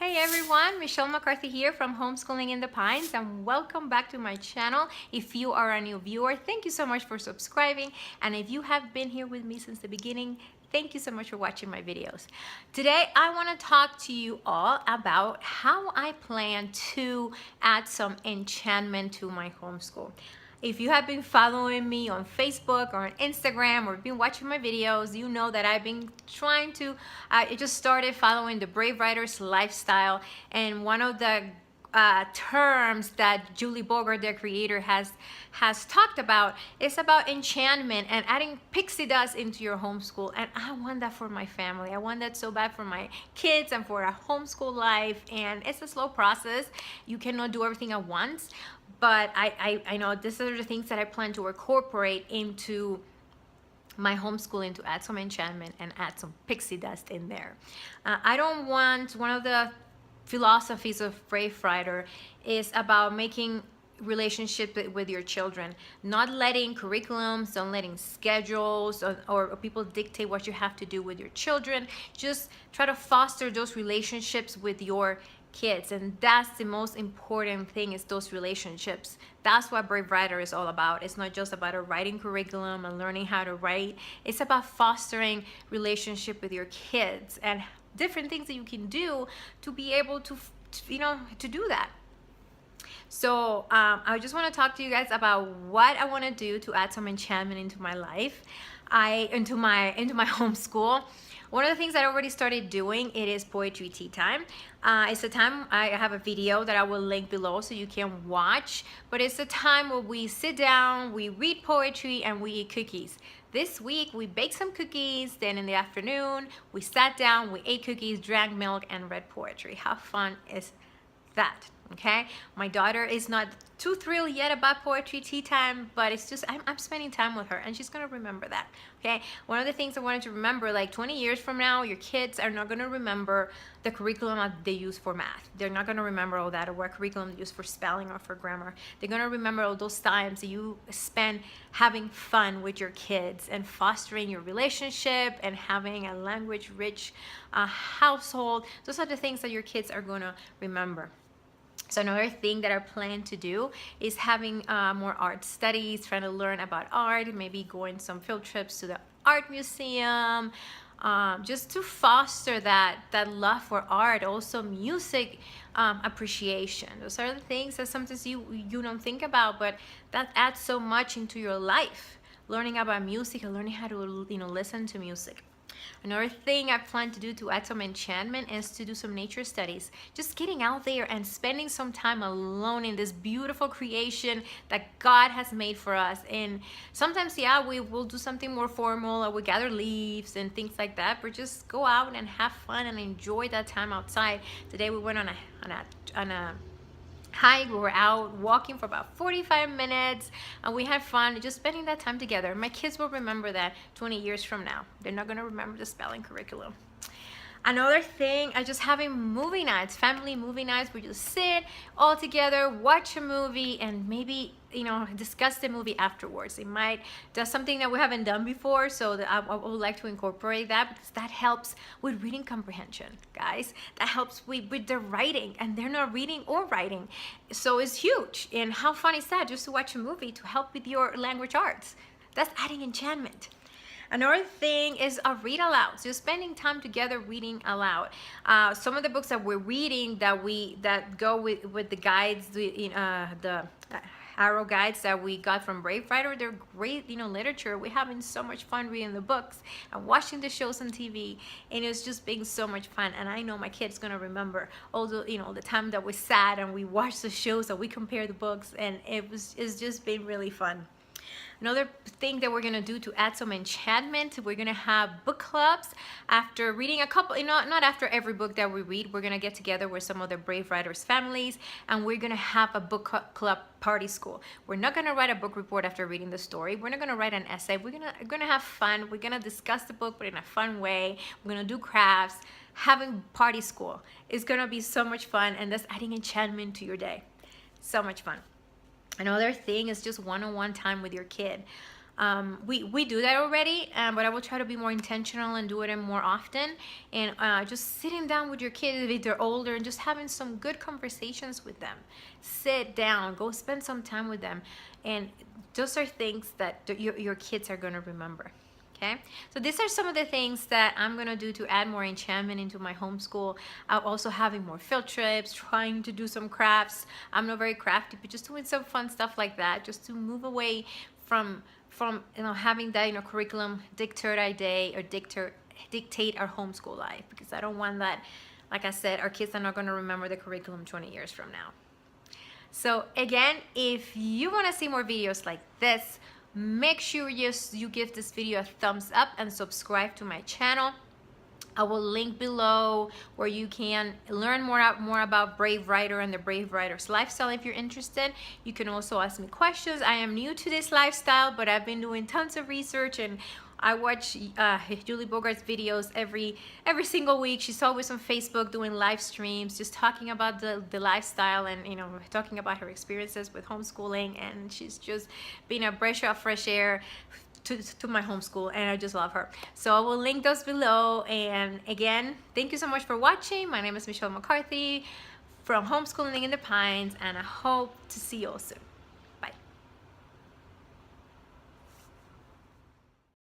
Hey everyone, Michelle McCarthy here from Homeschooling in the Pines, and welcome back to my channel. If you are a new viewer, thank you so much for subscribing, and if you have been here with me since the beginning, thank you so much for watching my videos. Today I want to talk to you all about how I plan to add some enchantment to my homeschool. If you have been following me on Facebook or on Instagram or been watching my videos, you know that I've been trying to, I just started following the Brave Writer's lifestyle, and one of the terms that Julie Bogart, their creator, has talked about is about enchantment and adding pixie dust into your homeschool. And I want that for my family. I want that so bad for my kids and for a homeschool life. And it's a slow process. You cannot do everything at once. But I know these are the things that I plan to incorporate into my homeschooling, to add some enchantment and add some pixie dust in there. I don't want, one of the philosophies of Brave Writer is about making relationship with your children, not letting curriculums, don't letting schedules or people dictate what you have to do with your children. Just try to foster those relationships with your kids, and that's the most important thing, is those relationships. That's what Brave Writer is all about. It's not just about a writing curriculum and learning how to write. It's about fostering relationship with your kids and different things that you can do to be able to do that. So I just want to talk to you guys about what I want to do to add some enchantment into my life, into my homeschool. One of the things that I already started doing, it is poetry tea time. It's a time, I have a video that I will link below so you can watch, but it's a time where we sit down, we read poetry, and we eat cookies. This week we baked some cookies, then in the afternoon we sat down, we ate cookies, drank milk, and read poetry. How fun is that? Okay, my daughter is not too thrilled yet about poetry tea time, but it's just I'm spending time with her, and she's gonna remember that. Okay, one of the things I wanted to remember, like 20 years from now, your kids are not gonna remember the curriculum that they use for math. They're not gonna remember all that, or what curriculum they use for spelling or for grammar. They're gonna remember all those times that you spend having fun with your kids and fostering your relationship and having a language-rich household. Those are the things that your kids are gonna remember. So another thing that I plan to do is having more art studies, trying to learn about art, maybe going some field trips to the art museum, just to foster that love for art. Also music appreciation. Those are the things that sometimes you don't think about, but that adds so much into your life. Learning about music and learning how to listen to music. Another thing I plan to do to add some enchantment is to do some nature studies. Just getting out there and spending some time alone in this beautiful creation that God has made for us. And sometimes, yeah, we will do something more formal, or we gather leaves and things like that, but just go out and have fun and enjoy that time outside. Today we went on a hike. We were out walking for about 45 minutes, and we had fun just spending that time together. My kids will remember that 20 years from now. They're not going to remember the spelling curriculum. Another thing, I just having movie nights, family movie nights. We just sit all together, watch a movie, and maybe discuss the movie afterwards. It might do something that we haven't done before, so that I would like to incorporate that, because that helps with reading comprehension, guys. That helps with the writing, and they're not reading or writing, so it's huge. And how fun is that, just to watch a movie to help with your language arts? That's adding enchantment. Another thing is a read aloud. So spending time together reading aloud. Some of the books that we're reading that go with the guides, the arrow guides that we got from Brave Writer, they're great, literature. We're having so much fun reading the books and watching the shows on TV, and it's just being so much fun. And I know my kid's gonna remember all the time that we sat and we watched the shows and we compared the books, and it's just been really fun. Another thing that we're gonna do to add some enchantment, we're gonna have book clubs. After reading a couple, not after every book that we read, we're gonna get together with some of the Brave Writers families, and we're gonna have a book club party school. We're not gonna write a book report after reading the story. We're not gonna write an essay. We're gonna have fun. We're gonna discuss the book, but in a fun way. We're gonna do crafts. Having party school is gonna be so much fun, and that's adding enchantment to your day. So much fun. Another thing is just one-on-one time with your kid. We do that already, but I will try to be more intentional and do it more often. And just sitting down with your kids if they're older and just having some good conversations with them. Sit down, go spend some time with them, and those are things that your kids are going to remember. Okay, so these are some of the things that I'm gonna do to add more enchantment into my homeschool. I'm also having more field trips, trying to do some crafts. I'm not very crafty, but just doing some fun stuff like that, just to move away from having that curriculum dictate our day or dictate our homeschool life, because I don't want that. Like I said, our kids are not gonna remember the curriculum 20 years from now. So again, if you want to see more videos like this, make sure you give this video a thumbs up and subscribe to my channel. I will link below where you can learn more about Brave Writer and the Brave Writer's lifestyle if you're interested. You can also ask me questions. I am new to this lifestyle, but I've been doing tons of research, and I watch Julie Bogart's videos every single week. She's always on Facebook doing live streams, just talking about the lifestyle and talking about her experiences with homeschooling. And she's just been a breath of fresh air to my homeschool, and I just love her. So I will link those below. And again, thank you so much for watching. My name is Michelle McCarthy from Homeschooling in the Pines, and I hope to see you all soon.